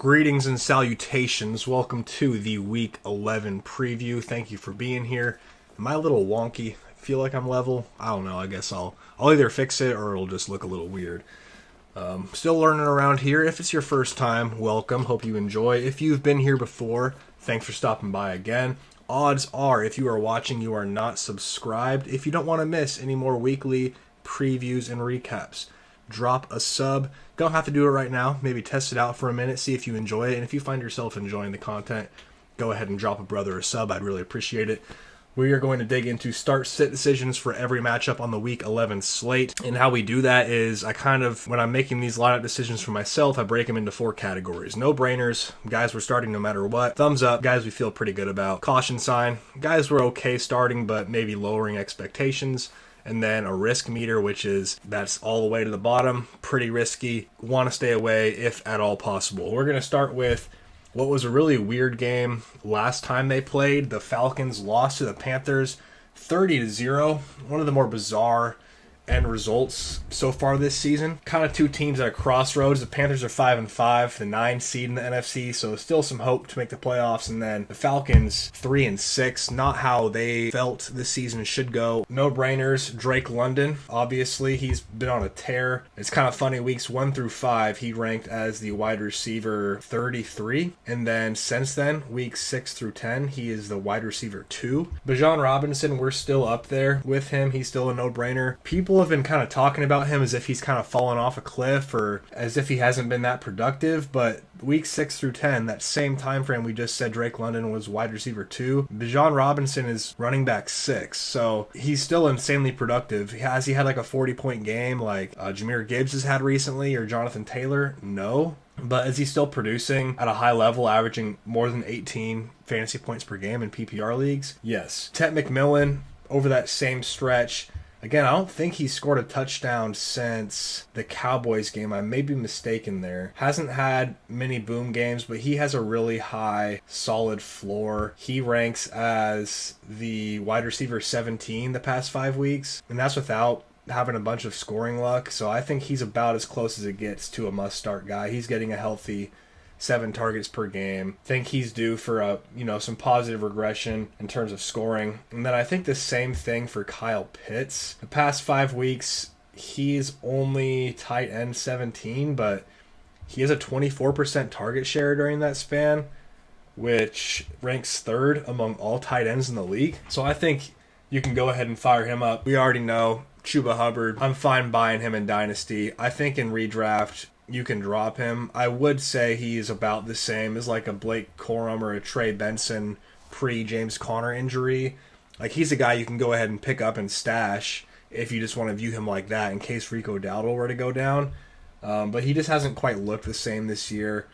Greetings and salutations. Welcome to the Week 11 preview. Thank you for being here. Am I a little wonky? I feel like I'm level. I don't know. I guess I'll either fix it or it'll just look a little weird. Still learning around here. If it's your first time, welcome. Hope you enjoy. If you've been here before, thanks for stopping by again. Odds are, if you are watching, you are not subscribed. If you don't want to miss any more weekly previews and recaps, drop a sub. Don't have to do it right now. Maybe test it out for a minute, see if you enjoy it. And if you find yourself enjoying the content, go ahead and drop a brother a sub. I'd really appreciate it. We are going to dig into start-sit decisions for every matchup on the Week 11 slate. And how we do that is when I'm making these lineup decisions for myself, I break them into 4 categories. No-brainers, guys we're starting no matter what. Thumbs up, guys we feel pretty good about. Caution sign, guys we're okay starting but maybe lowering expectations. And then a risk meter, that's all the way to the bottom. Pretty risky. Want to stay away if at all possible. We're going to start with what was a really weird game last time they played. The Falcons lost to the Panthers 30-0. One of the more bizarre end results so far this season. Kind of two teams at a crossroads. The Panthers are 5-5, the 9 seed in the NFC, so still some hope to make the playoffs. And then the Falcons 3-6, not how they felt this season should go. No brainers. Drake London, obviously he's been on a tear. It's kind of funny, weeks 1 through 5 he ranked as the wide receiver 33, and then since then weeks 6 through 10 he is the wide receiver 2. Bijan Robinson, we're still up there with him. He's still a no-brainer. People have been kind of talking about him as if he's kind of fallen off a cliff or as if he hasn't been that productive, but week 6 through 10, that same time frame we just said Drake London was wide receiver 2, Bijan Robinson is running back 6, so he's still insanely productive. Has he had like a 40-point game like Jahmyr Gibbs has had recently or Jonathan Taylor? No. But is he still producing at a high level, averaging more than 18 fantasy points per game in PPR leagues? Yes. Tet McMillan, over that same stretch, again, I don't think he scored a touchdown since the Cowboys game. I may be mistaken there. Hasn't had many boom games, but he has a really high, solid floor. He ranks as the wide receiver 17 the past 5 weeks, and that's without having a bunch of scoring luck. So I think he's about as close as it gets to a must-start guy. He's getting a healthy 7 targets per game. Think he's due for some positive regression in terms of scoring. And then I think the same thing for Kyle Pitts. The past 5 weeks, he's only tight end 17, but he has a 24% target share during that span, which ranks 3rd among all tight ends in the league. So I think you can go ahead and fire him up. We already know Chuba Hubbard. I'm fine buying him in Dynasty. I think in redraft, you can drop him. I would say he's about the same as like a Blake Corum or a Trey Benson pre-James Conner injury. Like he's a guy you can go ahead and pick up and stash if you just want to view him like that in case Rico Dowdle were to go down. But he just hasn't quite looked the same this year,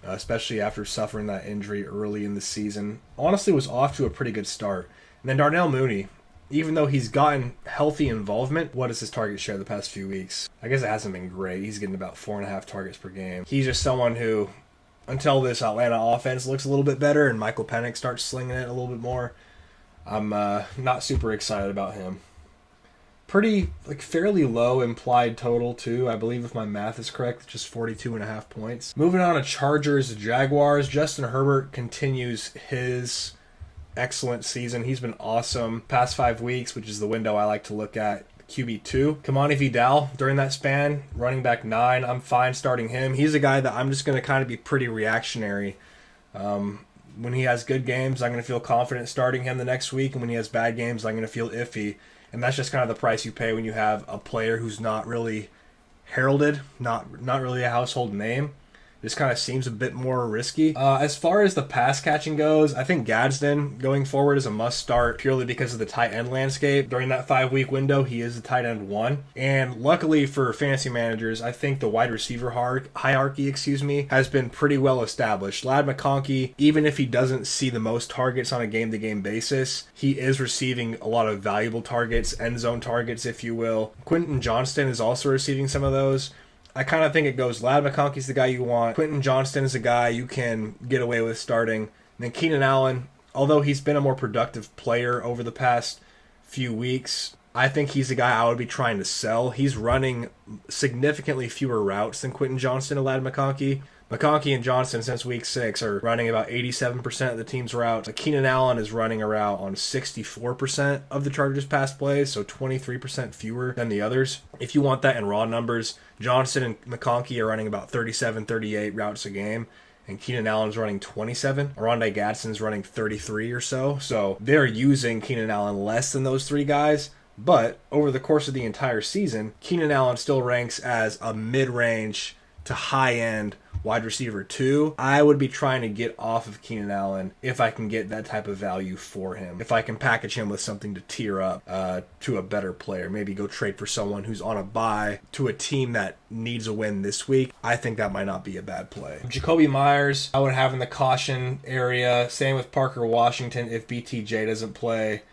especially after suffering that injury early in the season. Honestly, was off to a pretty good start. And then Darnell Mooney, even though he's gotten healthy involvement, what is his target share the past few weeks? I guess it hasn't been great. He's getting about 4.5 targets per game. He's just someone who, until this Atlanta offense looks a little bit better and Michael Penix starts slinging it a little bit more, I'm not super excited about him. Pretty, fairly low implied total, too. I believe if my math is correct, just 42.5 points. Moving on to Chargers, Jaguars. Justin Herbert continues his excellent season. He's been awesome past 5 weeks, which is the window I like to look at. QB2 Kamani Vidal during that span, running back 9. I'm fine starting him. He's a guy that I'm just going to kind of be pretty reactionary. When he has good games, I'm going to feel confident starting him the next week, and when he has bad games, I'm going to feel iffy. And that's just kind of the price you pay when you have a player who's not really heralded, not really a household name. This kind of seems a bit more risky. As far as the pass catching goes, I think Gadsden going forward is a must start purely because of the tight end landscape. During that 5-week window, he is the tight end 1. And luckily for fantasy managers, I think the wide receiver hierarchy, has been pretty well established. Ladd McConkey, even if he doesn't see the most targets on a game-to-game basis, he is receiving a lot of valuable targets, end zone targets, if you will. Quentin Johnston is also receiving some of those. I kind of think it goes Ladd McConkey's the guy you want. Quentin Johnston is a guy you can get away with starting. And then Keenan Allen, although he's been a more productive player over the past few weeks, I think he's the guy I would be trying to sell. He's running significantly fewer routes than Quentin Johnston and Ladd McConkey, McConkey and Johnson since week 6 are running about 87% of the team's routes. Keenan Allen is running a route on 64% of the Chargers' pass plays, so 23% fewer than the others. If you want that in raw numbers, Johnson and McConkey are running about 37, 38 routes a game, and Keenan Allen's running 27. Oronde Gadsden's running 33 or so. So they're using Keenan Allen less than those three guys. But over the course of the entire season, Keenan Allen still ranks as a mid-range to high-end wide receiver 2. I would be trying to get off of Keenan Allen if I can get that type of value for him. If I can package him with something to tier up to a better player, maybe go trade for someone who's on a bye to a team that needs a win this week, I think that might not be a bad play. Jacoby Myers, I would have in the caution area. Same with Parker Washington if BTJ doesn't play.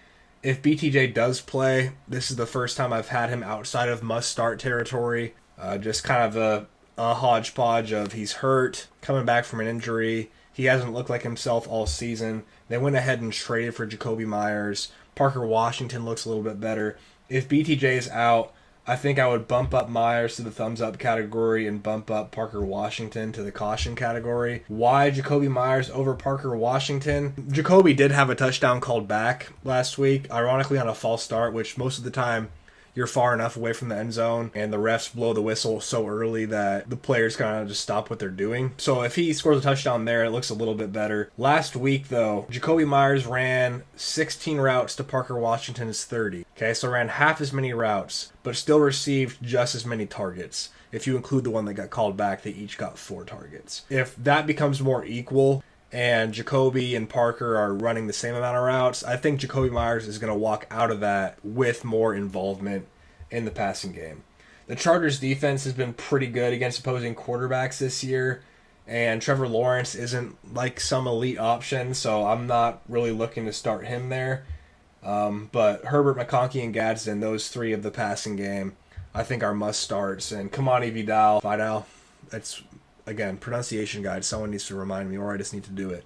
If BTJ does play, this is the first time I've had him outside of must-start territory. Just kind of a hodgepodge of he's hurt, coming back from an injury. He hasn't looked like himself all season. They went ahead and traded for Jacoby Myers. Parker Washington looks a little bit better. If BTJ is out, I think I would bump up Myers to the thumbs up category and bump up Parker Washington to the caution category. Why Jacoby Myers over Parker Washington? Jacoby did have a touchdown called back last week, ironically on a false start, which most of the time you're far enough away from the end zone and the refs blow the whistle so early that the players kind of just stop what they're doing. So if he scores a touchdown there, it looks a little bit better. Last week, though, Jacoby Myers ran 16 routes to Parker Washington's 30. Okay, so ran half as many routes, but still received just as many targets. If you include the one that got called back, they each got 4 targets. If that becomes more equal, and Jacoby and Parker are running the same amount of routes, I think Jacoby Myers is going to walk out of that with more involvement in the passing game. The Chargers' defense has been pretty good against opposing quarterbacks this year, and Trevor Lawrence isn't like some elite option, so I'm not really looking to start him there. But Herbert, McConkey, and Gadsden, those 3 of the passing game, I think are must-starts. And Kamani Vidal, that's... Again, pronunciation guide. Someone needs to remind me, or I just need to do it.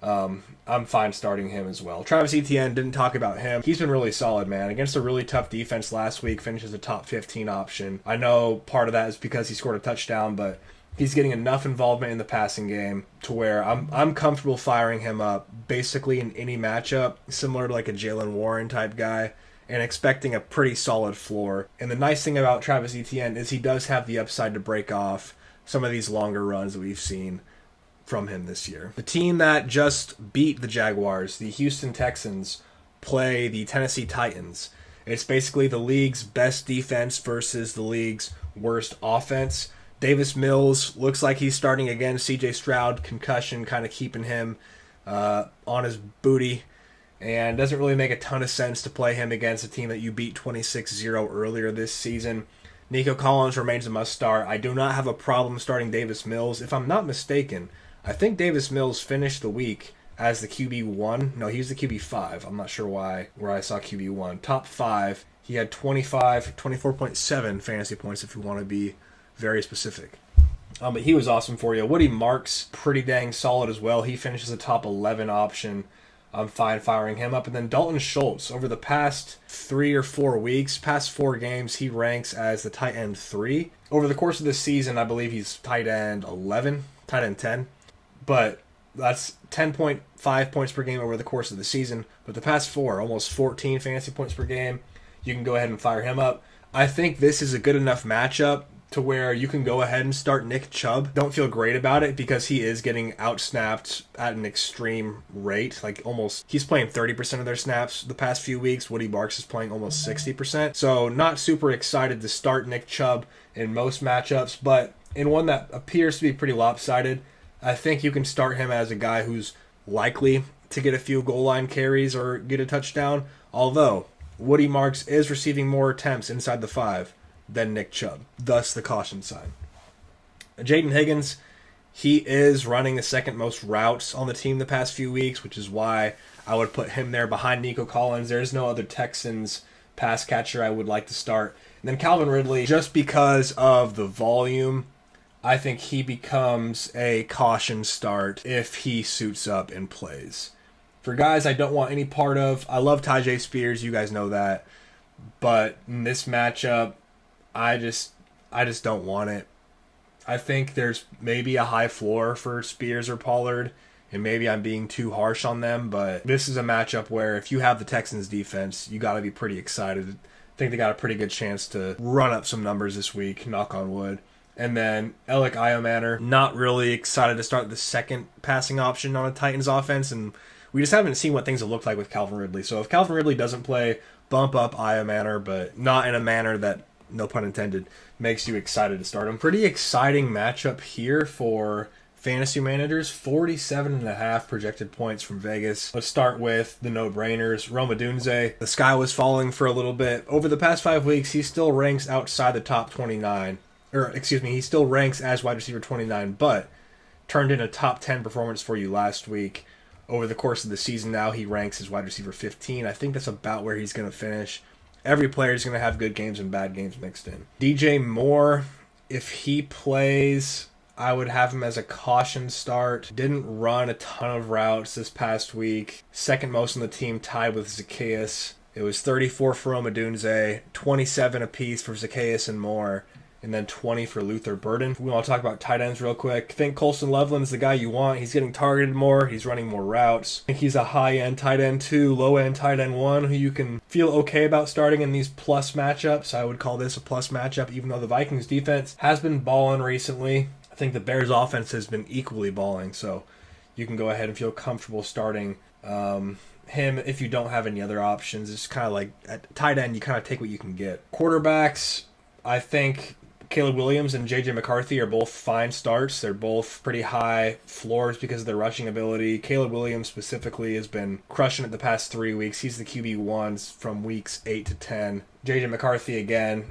I'm fine starting him as well. Travis Etienne, didn't talk about him. He's been really solid, man. Against a really tough defense last week, finishes a top 15 option. I know part of that is because he scored a touchdown, but he's getting enough involvement in the passing game to where I'm comfortable firing him up basically in any matchup, similar to like a Jalen Warren type guy, and expecting a pretty solid floor. And the nice thing about Travis Etienne is he does have the upside to break off some of these longer runs that we've seen from him this year. The team that just beat the Jaguars, the Houston Texans, play the Tennessee Titans. It's basically the league's best defense versus the league's worst offense. Davis Mills looks like he's starting again. CJ Stroud, concussion, kind of keeping him on his booty. And doesn't really make a ton of sense to play him against a team that you beat 26-0 earlier this season. Nico Collins remains a must-start. I do not have a problem starting Davis Mills. If I'm not mistaken, I think Davis Mills finished the week as the QB1. No, he was the QB5. I'm not sure where I saw QB1. Top 5. He had 24.7 fantasy points if you want to be very specific. But he was awesome for you. Woody Marks, pretty dang solid as well. He finishes a top 11 option. I'm fine firing him up. And then Dalton Schultz, over the past 3 or 4 weeks, past 4 games, he ranks as the tight end 3. Over the course of the season, I believe he's tight end 11, tight end 10. But that's 10.5 points per game over the course of the season. But the past 4, almost 14 fantasy points per game, you can go ahead and fire him up. I think this is a good enough matchup to where you can go ahead and start Nick Chubb. Don't feel great about it because he is getting outsnapped at an extreme rate. Like almost, he's playing 30% of their snaps the past few weeks. Woody Marks is playing almost 60%. So not super excited to start Nick Chubb in most matchups, but in one that appears to be pretty lopsided, I think you can start him as a guy who's likely to get a few goal line carries or get a touchdown. Although Woody Marks is receiving more attempts inside the 5 than Nick Chubb, thus the caution sign. Jaden Higgins, he is running the second most routes on the team the past few weeks, which is why I would put him there behind Nico Collins. There's no other Texans pass catcher I would like to start. And then Calvin Ridley, just because of the volume, I think he becomes a caution start if he suits up and plays. For guys I don't want any part of, I love Tyjae Spears, you guys know that. But in this matchup, I just don't want it. I think there's maybe a high floor for Spears or Pollard, and maybe I'm being too harsh on them, but this is a matchup where if you have the Texans defense, you got to be pretty excited. I think they got a pretty good chance to run up some numbers this week, knock on wood. And then Alec Iomanner, not really excited to start the second passing option on a Titans offense, and we just haven't seen what things will look like with Calvin Ridley. So if Calvin Ridley doesn't play, bump up Iomanner, but not in a manner that, no pun intended, makes you excited to start him. Pretty exciting matchup here for fantasy managers. 47.5 projected points from Vegas. Let's start with the no-brainers. Rome Odunze. The sky was falling for a little bit. Over the past 5 weeks, he still ranks outside the top 29. He still ranks as wide receiver 29, but turned in a top 10 performance for you last week. Over the course of the season now, he ranks as wide receiver 15. I think that's about where he's going to finish. Every player is going to have good games and bad games mixed in. DJ Moore, if he plays, I would have him as a caution start. Didn't run a ton of routes this past week. Second most on the team, tied with Zacchaeus. It was 34 for Rome Odunze, 27 apiece for Zacchaeus and Moore, and then 20 for Luther Burden. We want to talk about tight ends real quick. I think Colston Loveland's the guy you want. He's getting targeted more. He's running more routes. I think he's a high-end tight end 2, low-end tight end 1 who you can feel okay about starting in these plus matchups. I would call this a plus matchup, even though the Vikings defense has been balling recently. I think the Bears offense has been equally balling, so you can go ahead and feel comfortable starting him if you don't have any other options. It's kind of like at tight end, you kind of take what you can get. Quarterbacks, I think Caleb Williams and J.J. McCarthy are both fine starts. They're both pretty high floors because of their rushing ability. Caleb Williams specifically has been crushing it the past 3 weeks. He's the QB1s from weeks 8 to 10. J.J. McCarthy, again,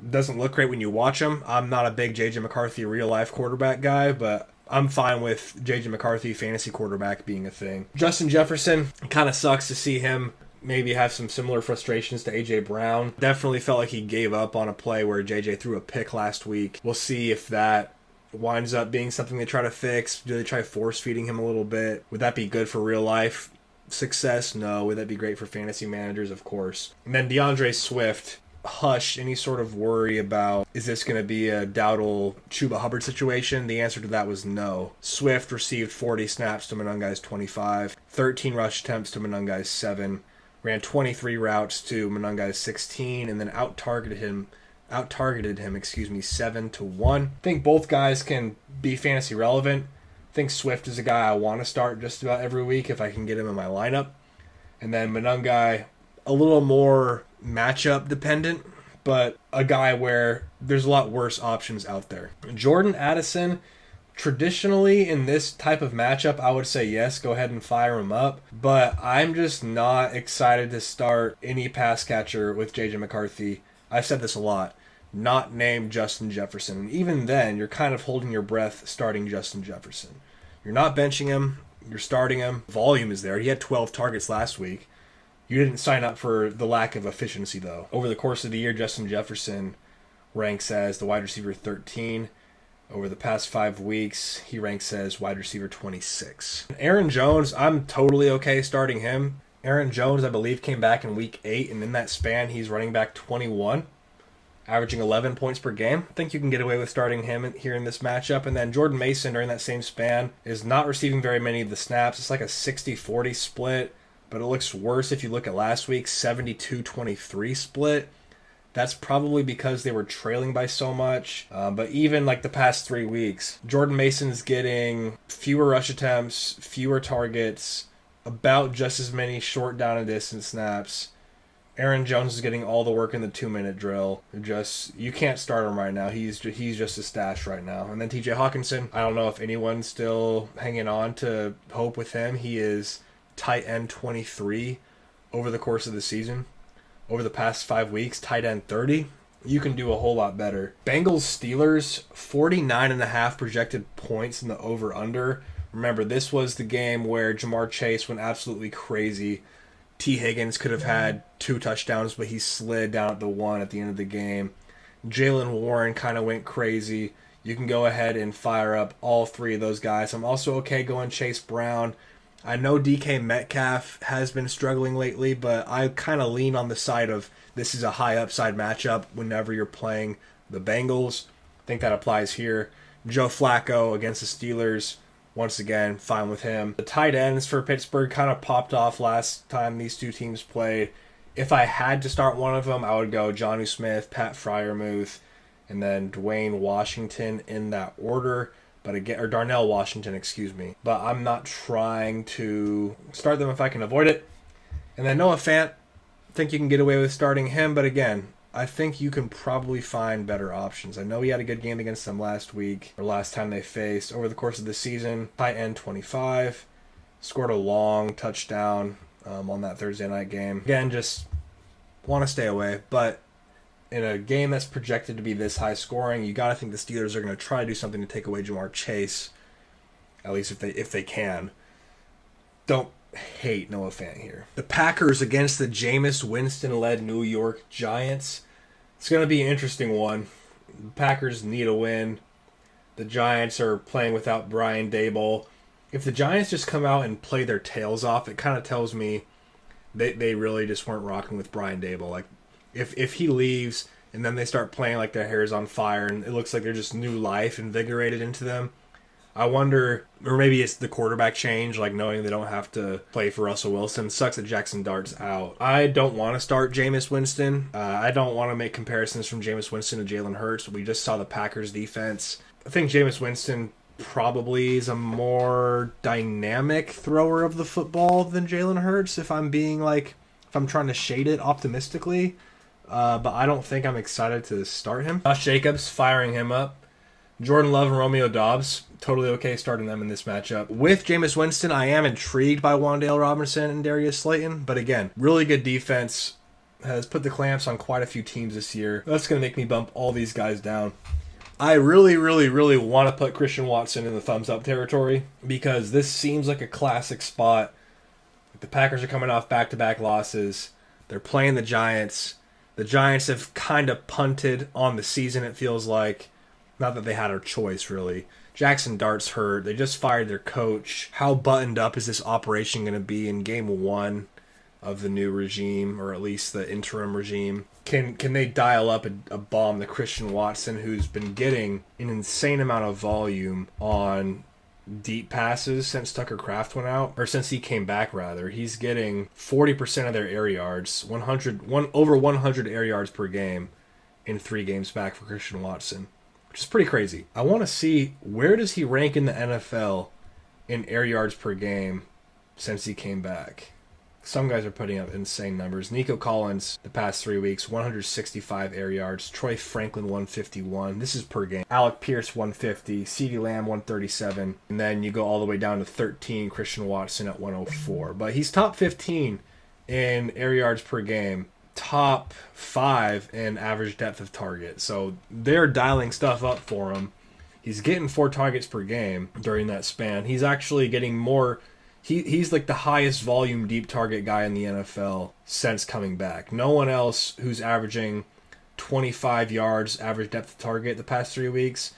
doesn't look great when you watch him. I'm not a big J.J. McCarthy real-life quarterback guy, but I'm fine with J.J. McCarthy fantasy quarterback being a thing. Justin Jefferson, kind of sucks to see him maybe have some similar frustrations to A.J. Brown. Definitely felt like he gave up on a play where J.J. threw a pick last week. We'll see if that winds up being something they try to fix. Do they try force-feeding him a little bit? Would that be good for real-life success? No. Would that be great for fantasy managers? Of course. And then DeAndre Swift, hush any sort of worry about, is this going to be a Dowdle Chuba Hubbard situation? The answer to that was no. Swift received 40 snaps to Monungai's 25, 13 rush attempts to Monungai's 7, ran 23 routes to Monungai's 16, and then out-targeted him 7-1. I think both guys can be fantasy relevant. I think Swift is a guy I want to start just about every week if I can get him in my lineup. And then Monungai, a little more matchup dependent, but a guy where there's a lot worse options out there. Jordan Addison, traditionally in this type of matchup, I would say yes, go ahead and fire him up, but I'm just not excited to start any pass catcher with J.J. McCarthy. I've said this a lot, not named Justin Jefferson. And even then, you're kind of holding your breath starting Justin Jefferson. You're not benching him, you're starting him. Volume is there. He had 12 targets last week. You didn't sign up for the lack of efficiency, though. Over the course of the year, Justin Jefferson ranks as the wide receiver 13. Over the past 5 weeks, he ranks as wide receiver 26. Aaron Jones, I'm totally okay starting him. Aaron Jones, I believe, came back in week 8, and in that span, he's running back 21, averaging 11 points per game. I think you can get away with starting him here in this matchup. And then Jordan Mason, during that same span, is not receiving very many of the snaps. It's like a 60-40 split. But it looks worse if you look at last week's 72-23 split. That's probably because they were trailing by so much. But even like the past 3 weeks, Jordan Mason's getting fewer rush attempts, fewer targets, about just as many short down and distance snaps. Aaron Jones is getting all the work in the 2-minute drill. You can't start him right now. He's just a stash right now. And then TJ Hawkinson, I don't know if anyone's still hanging on to hope with him. He is tight end 23 over the course of the season. Over the past 5 weeks, tight end 30. You can do a whole lot better. Bengals Steelers, 49.5 projected points in the over-under. Remember, this was the game where Jamar Chase went absolutely crazy. T. Higgins could have had 2 touchdowns, but he slid down at the 1 at the end of the game. Jaylen Warren kind of went crazy. You can go ahead and fire up all 3 of those guys. I'm also okay going Chase Brown. I know DK Metcalf has been struggling lately, but I kind of lean on the side of this is a high upside matchup whenever you're playing the Bengals. I think that applies here. Joe Flacco against the Steelers. Once again, fine with him. The tight ends for Pittsburgh kind of popped off last time these two teams played. If I had to start one of them, I would go Jonnu Smith, Pat Freiermuth, and then Dwayne Washington in that order. But again, or Darnell Washington, excuse me. But I'm not trying to start them if I can avoid it. And then Noah Fant, think you can get away with starting him, but again, I think you can probably find better options. I know he had a good game against them last week, or last time they faced. Over the course of the season, tight end 25, scored a long touchdown on that Thursday night game. Again, just want to stay away, but in a game that's projected to be this high scoring, you got to think the Steelers are going to try to do something to take away Jamar Chase, at least if they can. Don't hate Noah Fant here. The Packers against the Jameis Winston-led New York Giants. It's going to be an interesting one. The Packers need a win. The Giants are playing without Brian Daboll. If the Giants just come out and play their tails off, it kind of tells me they really just weren't rocking with Brian Daboll. Like, if he leaves and then they start playing like their hair is on fire and it looks like they're just new life invigorated into them, I wonder, or maybe it's the quarterback change, like knowing they don't have to play for Russell Wilson. Sucks that Jackson Dart's out. I don't want to start Jameis Winston. I don't want to make comparisons from Jameis Winston to Jalen Hurts. We just saw the Packers defense. I think Jameis Winston probably is a more dynamic thrower of the football than Jalen Hurts, if I'm trying to shade it optimistically. But I don't think I'm excited to start him. Josh Jacobs, firing him up. Jordan Love and Romeo Doubs, totally okay starting them in this matchup. With Jameis Winston, I am intrigued by Wan'Dale Robinson and Darius Slayton, but again, really good defense, has put the clamps on quite a few teams this year. That's going to make me bump all these guys down. I really, really, really want to put Christian Watson in the thumbs-up territory because this seems like a classic spot. The Packers are coming off back-to-back losses. They're playing the Giants. The Giants have kind of punted on the season, it feels like. Not that they had a choice, really. Jackson Dart's hurt. They just fired their coach. How buttoned up is this operation going to be in game one of the new regime, or at least the interim regime? Can they dial up a bomb to Christian Watson, who's been getting an insane amount of volume on deep passes since Tucker Kraft went out, or since he came back, rather. He's getting 40% of their air yards, over 100 air yards per game in 3 games back for Christian Watson, which is pretty crazy. I want to see, where does he rank in the NFL in air yards per game since he came back? Some guys are putting up insane numbers. Nico Collins, the past 3 weeks, 165 air yards. Troy Franklin, 151. This is per game. Alec Pierce, 150. CeeDee Lamb, 137. And then you go all the way down to 13, Christian Watson at 104. But he's top 15 in air yards per game. Top 5 in average depth of target. So they're dialing stuff up for him. He's getting 4 targets per game during that span. He's actually getting more. He's like the highest volume deep target guy in the NFL since coming back. No one else who's averaging 25 yards average depth of target the past 3 weeks.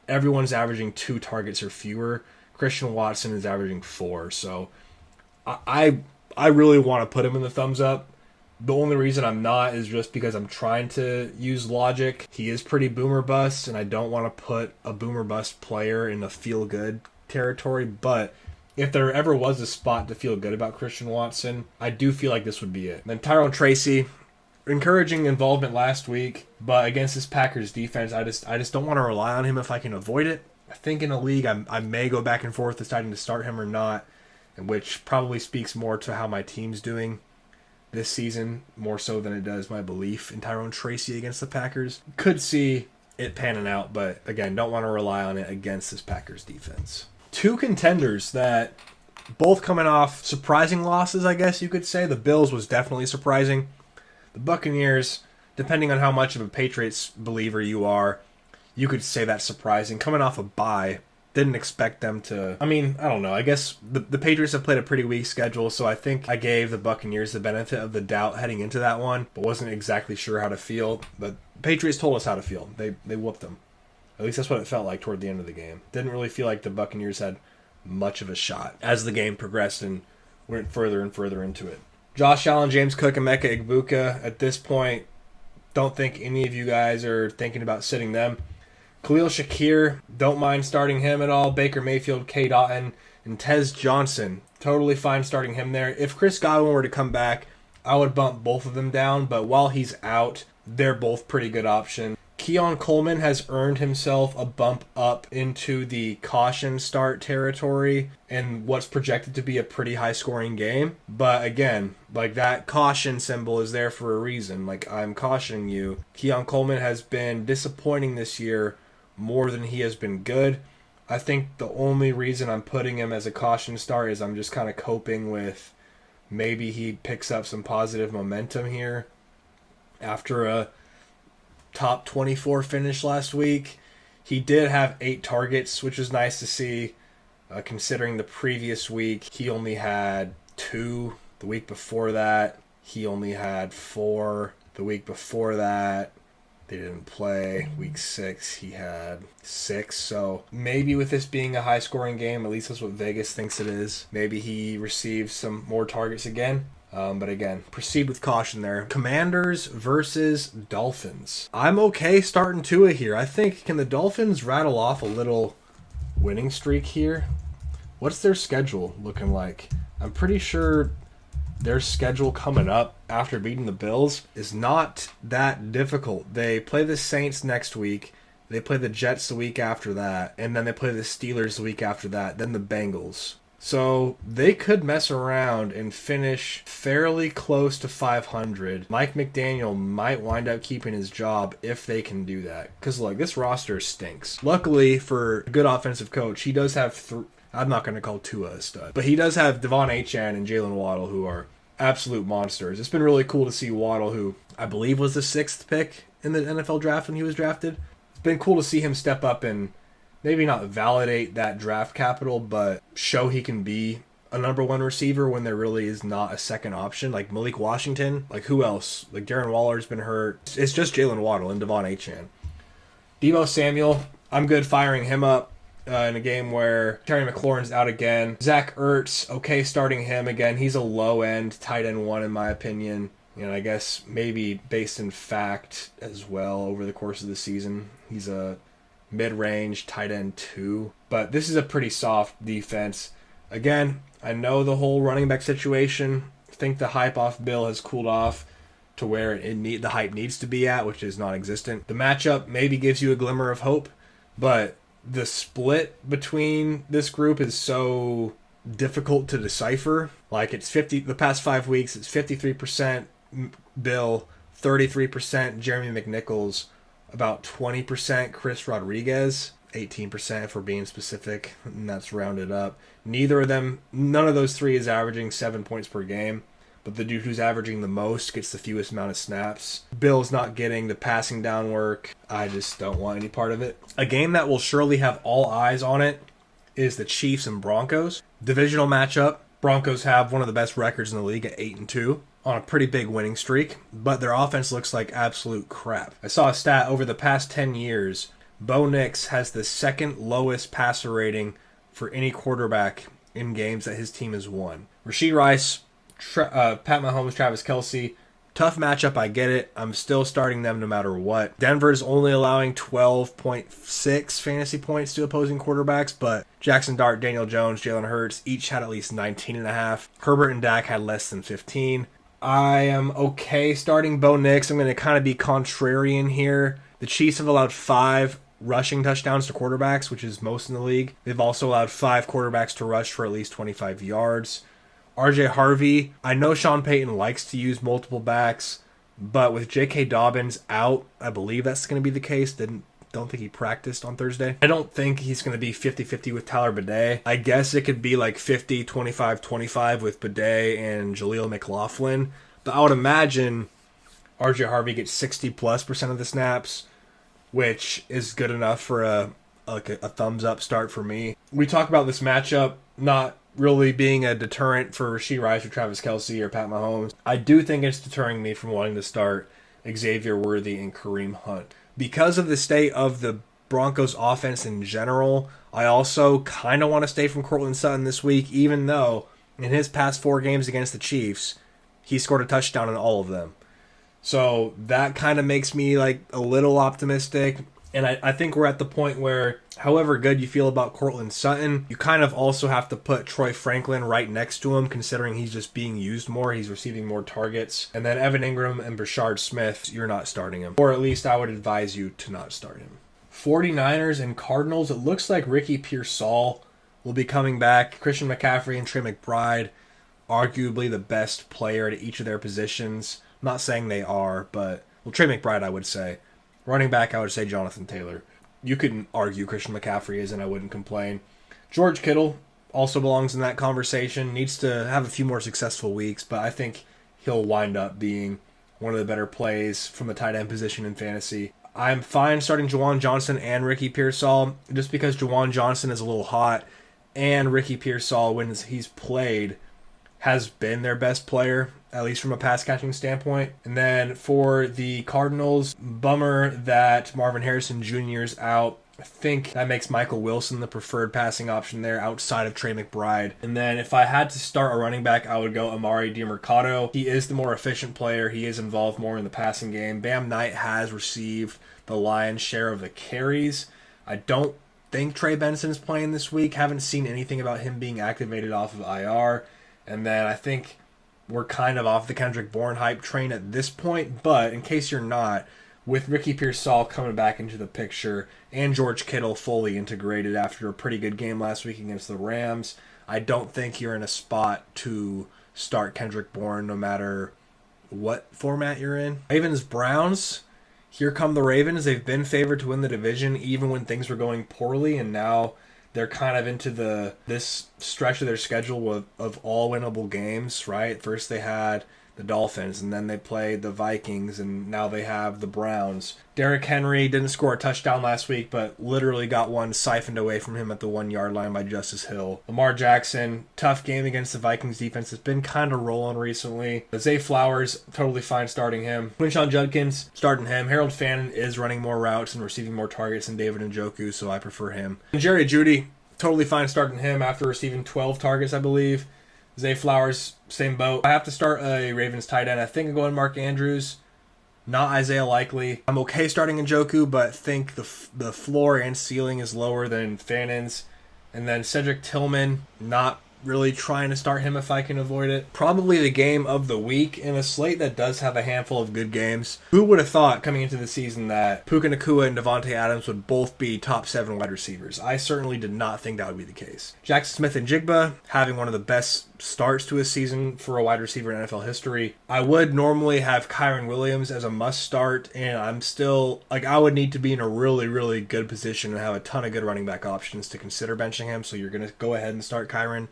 Everyone's averaging 2 targets or fewer. Christian Watson is averaging 4. So I really want to put him in the thumbs up. The only reason I'm not is just because I'm trying to use logic. He is pretty boomer bust, and I don't want to put a boomer bust player in the feel-good territory. But if there ever was a spot to feel good about Christian Watson, I do feel like this would be it. Then Tyrone Tracy, encouraging involvement last week, but against this Packers defense, I just don't want to rely on him if I can avoid it. I think in a league I may go back and forth deciding to start him or not, which probably speaks more to how my team's doing this season, more so than it does my belief in Tyrone Tracy against the Packers. Could see it panning out, but again, don't want to rely on it against this Packers defense. 2 contenders that both coming off surprising losses, I guess you could say. The Bills was definitely surprising. The Buccaneers, depending on how much of a Patriots believer you are, you could say that's surprising. Coming off a bye, didn't expect them to. I mean, I don't know. I guess the Patriots have played a pretty weak schedule, so I think I gave the Buccaneers the benefit of the doubt heading into that one, but wasn't exactly sure how to feel. But Patriots told us how to feel. They whooped them. At least that's what it felt like toward the end of the game. Didn't really feel like the Buccaneers had much of a shot as the game progressed and went further and further into it. Josh Allen, James Cook, and Emeka Egbuka, at this point, don't think any of you guys are thinking about sitting them. Khalil Shakir, don't mind starting him at all. Baker Mayfield, K. Dotton, and Tez Johnson. Totally fine starting him there. If Chris Godwin were to come back, I would bump both of them down, but while he's out, they're both pretty good options. Keon Coleman has earned himself a bump up into the caution start territory in what's projected to be a pretty high-scoring game. But again, like, that caution symbol is there for a reason. Like, I'm cautioning you. Keon Coleman has been disappointing this year more than he has been good. I think the only reason I'm putting him as a caution start is I'm just kind of coping with maybe he picks up some positive momentum here after a top 24 finish last week. He did have 8 targets, which was nice to see, considering the previous week he only had 2. The week before that, he only had 4. The week before that, they didn't play. Week 6, he had 6. So maybe with this being a high-scoring game, at least that's what Vegas thinks it is, maybe he receives some more targets again. But again, proceed with caution there. Commanders versus Dolphins. I'm okay starting Tua here. I think, can the Dolphins rattle off a little winning streak here? What's their schedule looking like? I'm pretty sure their schedule coming up after beating the Bills is not that difficult. They play the Saints next week. They play the Jets the week after that. And then they play the Steelers the week after that. Then the Bengals. So they could mess around and finish fairly close to 500. Mike McDaniel might wind up keeping his job if they can do that. Because, look, this roster stinks. Luckily for a good offensive coach, he does have I'm not going to call Tua a stud, but he does have Devon Achane and Jalen Waddle, who are absolute monsters. It's been really cool to see Waddle, who I believe was the 6th pick in the NFL draft when he was drafted. It's been cool to see him step up and maybe not validate that draft capital, but show he can be a number 1 receiver when there really is not a second option. Like Malik Washington, like who else? Like Darren Waller's been hurt. It's just Jalen Waddle and Devon Achane. Deebo Samuel, I'm good firing him up in a game where Terry McLaurin's out again. Zach Ertz, okay starting him again. He's a low-end tight end 1 in my opinion. And I guess maybe based in fact as well over the course of the season. He's a mid-range tight end 2, but this is a pretty soft defense. Again, I know the whole running back situation. I think the hype off Bill has cooled off to where the hype needs to be at, which is non-existent. The matchup maybe gives you a glimmer of hope, but the split between this group is so difficult to decipher. Like, it's the past 5 weeks, it's 53% Bill, 33% Jeremy McNichols, about 20% Chris Rodriguez, 18% if we're being specific, and that's rounded up. None of those 3 is averaging 7 points per game, but the dude who's averaging the most gets the fewest amount of snaps. Bill's not getting the passing down work. I just don't want any part of it. A game that will surely have all eyes on it is the Chiefs and Broncos. Divisional matchup. Broncos have one of the best records in the league at 8-2. On a pretty big winning streak, but their offense looks like absolute crap. I saw a stat over the past 10 years. Bo Nix has the 2nd lowest passer rating for any quarterback in games that his team has won. Rashee Rice, Pat Mahomes, Travis Kelce. Tough matchup, I get it. I'm still starting them no matter what. Denver's only allowing 12.6 fantasy points to opposing quarterbacks, but Jackson Dart, Daniel Jones, Jalen Hurts each had at least 19.5. Herbert and Dak had less than 15. I am okay starting Bo Nix. I'm going to kind of be contrarian here. The Chiefs have allowed 5 rushing touchdowns to quarterbacks, which is most in the league. They've also allowed 5 quarterbacks to rush for at least 25 yards. RJ Harvey, I know Sean Payton likes to use multiple backs, but with J.K. Dobbins out, I believe that's going to be the case. Don't think he practiced on Thursday. I don't think he's going to be 50-50 with Tyler Bidet. I guess it could be like 50-25-25 with Bidet and Jaleel McLaughlin. But I would imagine RJ Harvey gets 60+% of the snaps, which is good enough for a thumbs up start for me. We talk about this matchup not really being a deterrent for Rashee Rice or Travis Kelce or Pat Mahomes. I do think it's deterring me from wanting to start Xavier Worthy and Kareem Hunt. Because of the state of the Broncos offense in general, I also kind of want to stay from Courtland Sutton this week, even though in his past 4 games against the Chiefs, he scored a touchdown in all of them. So that kind of makes me like a little optimistic. And I think we're at the point where, however good you feel about Courtland Sutton, you kind of also have to put Troy Franklin right next to him, considering he's just being used more. He's receiving more targets. And then Evan Ingram and Brashard Smith, you're not starting him. Or at least I would advise you to not start him. 49ers and Cardinals, it looks like Ricky Pearsall will be coming back. Christian McCaffrey and Trey McBride, arguably the best player at each of their positions. I'm not saying they are, but, well, Trey McBride, I would say. Running back, I would say Jonathan Taylor. You could argue Christian McCaffrey is, and I wouldn't complain. George Kittle also belongs in that conversation. Needs to have a few more successful weeks, but I think he'll wind up being one of the better plays from the tight end position in fantasy. I'm fine starting Juwan Johnson and Ricky Pearsall just because Juwan Johnson is a little hot, and Ricky Pearsall, when he's played, has been their best player, at least from a pass-catching standpoint. And then for the Cardinals, bummer that Marvin Harrison Jr. is out. I think that makes Michael Wilson the preferred passing option there outside of Trey McBride. And then if I had to start a running back, I would go Amari DiMercado. He is the more efficient player. He is involved more in the passing game. Bam Knight has received the lion's share of the carries. I don't think Trey Benson's playing this week. Haven't seen anything about him being activated off of IR. And then I think we're kind of off the Kendrick Bourne hype train at this point. But in case you're not, with Ricky Pearsall coming back into the picture and George Kittle fully integrated after a pretty good game last week against the Rams, I don't think you're in a spot to start Kendrick Bourne no matter what format you're in. Ravens-Browns, here come the Ravens. They've been favored to win the division even when things were going poorly, and now they're kind of into this stretch of their schedule of all winnable games, right? First they had the Dolphins, and then they played the Vikings, and now they have the Browns. Derrick Henry didn't score a touchdown last week, but literally got one siphoned away from him at the 1-yard line by Justice Hill. Lamar Jackson, tough game against the Vikings defense. It's been kind of rolling recently. Zay Flowers, totally fine starting him. Quinshon Judkins, starting him. Harold Fannin is running more routes and receiving more targets than David Njoku, so I prefer him. And Jerry Jeudy, totally fine starting him after receiving 12 targets, I believe. Zay Flowers, same boat. I have to start a Ravens tight end. I think I'm going Mark Andrews, not Isaiah Likely. I'm okay starting Njoku, but think the floor and ceiling is lower than Fannin's. And then Cedric Tillman, not really trying to start him if I can avoid it. Probably the game of the week in a slate that does have a handful of good games. Who would have thought coming into the season that Puka Nacua and Devontae Adams would both be top 7 wide receivers? I certainly did not think that would be the case. Jackson Smith and Jigba having one of the best starts to a season for a wide receiver in NFL history. I would normally have Kyron Williams as a must start, and I'm still, I would need to be in a really, really good position and have a ton of good running back options to consider benching him, so you're going to go ahead and start Kyron.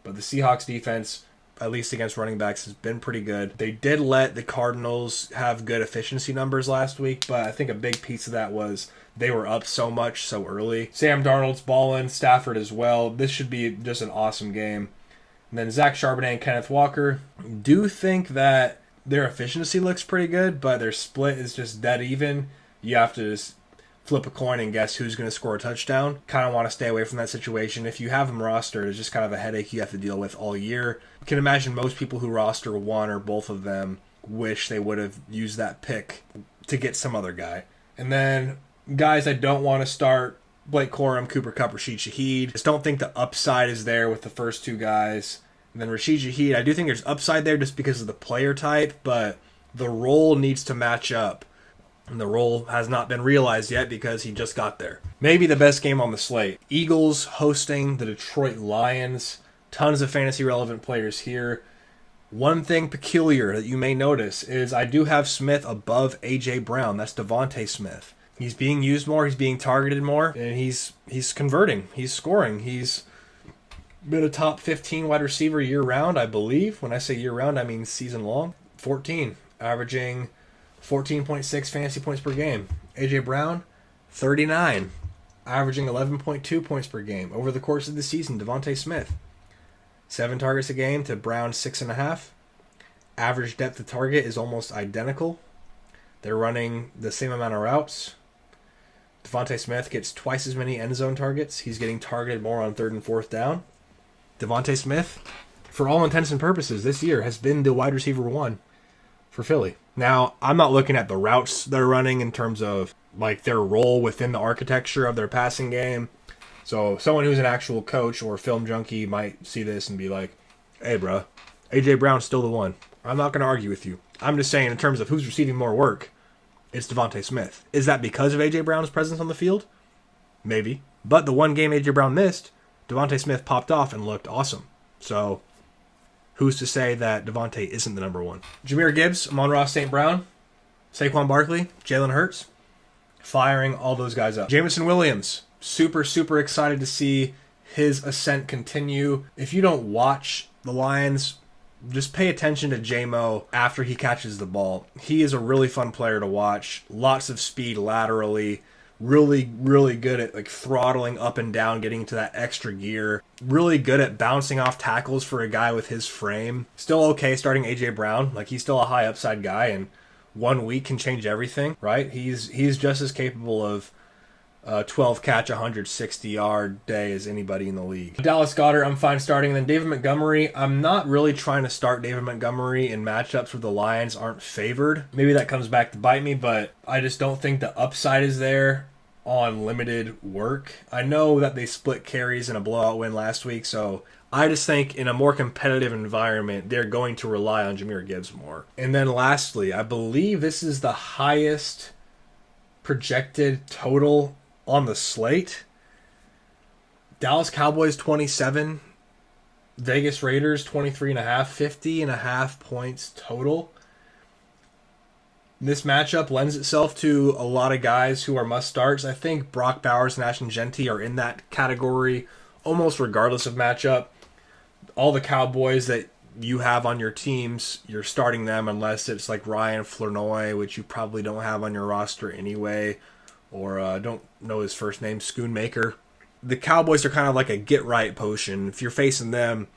But the Seahawks defense, at least against running backs, has been pretty good. They did let the Cardinals have good efficiency numbers last week, but I think a big piece of that was they were up so much so early. Sam Darnold's balling, Stafford as well. This should be just an awesome game. And then Zach Charbonnet and Kenneth Walker. Do think that their efficiency looks pretty good, but their split is just dead even. You have to just flip a coin and guess who's going to score a touchdown. Kind of want to stay away from that situation. If you have them rostered, it's just kind of a headache you have to deal with all year. You can imagine most people who roster one or both of them wish they would have used that pick to get some other guy. And then guys I don't want to start, Blake Corum, Cooper Kupp, Rashid Shaheed. Just don't think the upside is there with the first two guys. And then Rashid Shaheed, I do think there's upside there just because of the player type, but the role needs to match up. And the role has not been realized yet because he just got there. Maybe the best game on the slate. Eagles hosting the Detroit Lions. Tons of fantasy relevant players here. One thing peculiar that you may notice is I do have Smith above A.J. Brown. That's Devontae Smith. He's being used more. He's being targeted more. And he's converting. He's scoring. He's been a top 15 wide receiver year-round, I believe. When I say year-round, I mean season-long. 14. Averaging 14.6 fantasy points per game. A.J. Brown, 39. Averaging 11.2 points per game. Over the course of the season, Devontae Smith, 7 targets a game to Brown's 6.5. Average depth of target is almost identical. They're running the same amount of routes. Devontae Smith gets twice as many end zone targets. He's getting targeted more on 3rd and 4th down. Devontae Smith, for all intents and purposes, this year has been the wide receiver 1 for Philly. Now, I'm not looking at the routes they're running in terms of like their role within the architecture of their passing game. So someone who's an actual coach or film junkie might see this and be like, hey, bro, A.J. Brown's still the one. I'm not going to argue with you. I'm just saying in terms of who's receiving more work, it's Devontae Smith. Is that because of A.J. Brown's presence on the field? Maybe. But the one game A.J. Brown missed, Devontae Smith popped off and looked awesome. So who's to say that Devontae isn't the number one? Jahmyr Gibbs, Amon-Ra St. Brown, Saquon Barkley, Jalen Hurts, firing all those guys up. Jameson Williams, super, super excited to see his ascent continue. If you don't watch the Lions, just pay attention to J-Mo after he catches the ball. He is a really fun player to watch. Lots of speed laterally. Really, really good at like throttling up and down, getting into that extra gear. Really good at bouncing off tackles for a guy with his frame. Still okay starting A.J. Brown. Like, he's still a high upside guy, and 1 week can change everything, right? He's just as capable of 12 catch, 160-yard day as anybody in the league. Dallas Goedert, I'm fine starting. And then David Montgomery, I'm not really trying to start David Montgomery in matchups where the Lions aren't favored. Maybe that comes back to bite me, but I just don't think the upside is there on limited work. I know that they split carries in a blowout win last week, so I just think in a more competitive environment, they're going to rely on Jahmyr Gibbs more. And then lastly, I believe this is the highest projected total on the slate. Dallas Cowboys 27, Vegas Raiders 23.5, 50.5 points total. This matchup lends itself to a lot of guys who are must starts. I think Brock Bowers and Ashton Genty are in that category almost regardless of matchup. All the Cowboys that you have on your teams, you're starting them unless it's like Ryan Flournoy, which you probably don't have on your roster anyway, or don't know his first name, Schoonmaker. The Cowboys are kind of like a get-right potion. If you're facing them,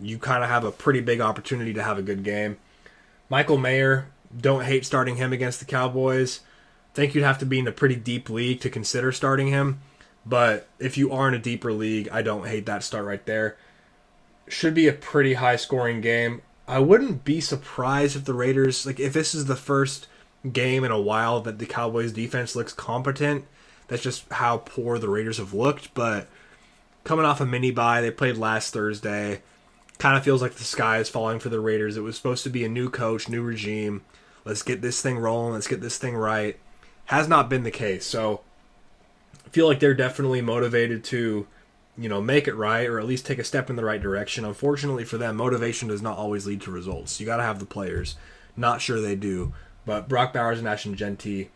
you kind of have a pretty big opportunity to have a good game. Michael Mayer, don't hate starting him against the Cowboys. Think you'd have to be in a pretty deep league to consider starting him, but if you are in a deeper league, I don't hate that start right there. Should be a pretty high-scoring game. I wouldn't be surprised if the Raiders, like if this is the first game in a while that the Cowboys defense looks competent. That's just how poor the Raiders have looked, but coming off a mini bye, they played last Thursday. Kind of feels like the sky is falling for the Raiders. It was supposed to be a new coach, new regime. Let's get this thing rolling. Let's get this thing right. Has not been the case. So I feel like they're definitely motivated to, make it right or at least take a step in the right direction. Unfortunately for them, motivation does not always lead to results. You got to have the players. Not sure they do. But Brock Bowers and Ashton Genty,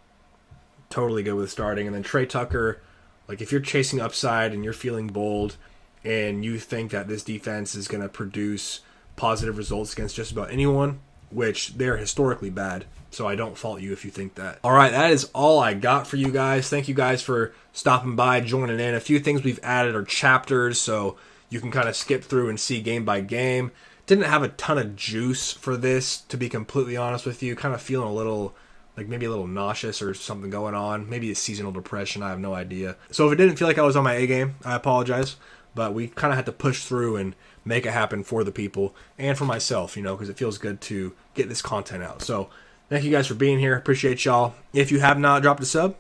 totally good with starting. And then Trey Tucker, like if you're chasing upside and you're feeling bold and you think that this defense is going to produce positive results against just about anyone, which they're historically bad, so I don't fault you if you think that. All right, that is all I got for you guys. Thank you guys for stopping by, joining in. A few things we've added are chapters, so you can kind of skip through and see game by game. Didn't have a ton of juice for this, to be completely honest with you. Kind of feeling a little, like maybe a little nauseous or something going on. Maybe a seasonal depression, I have no idea. So if it didn't feel like I was on my A game, I apologize. But we kind of had to push through and make it happen for the people and for myself, because it feels good to get this content out. So thank you guys for being here. Appreciate y'all. If you have not dropped a sub,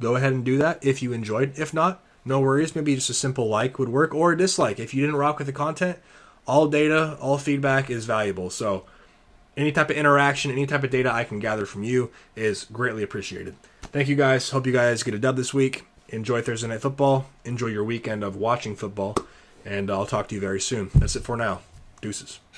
go ahead and do that if you enjoyed. If not, no worries. Maybe just a simple like would work, or a dislike. If you didn't rock with the content, all data, all feedback is valuable. So any type of interaction, any type of data I can gather from you is greatly appreciated. Thank you guys. Hope you guys get a dub this week. Enjoy Thursday Night Football. Enjoy your weekend of watching football. And I'll talk to you very soon. That's it for now. Deuces.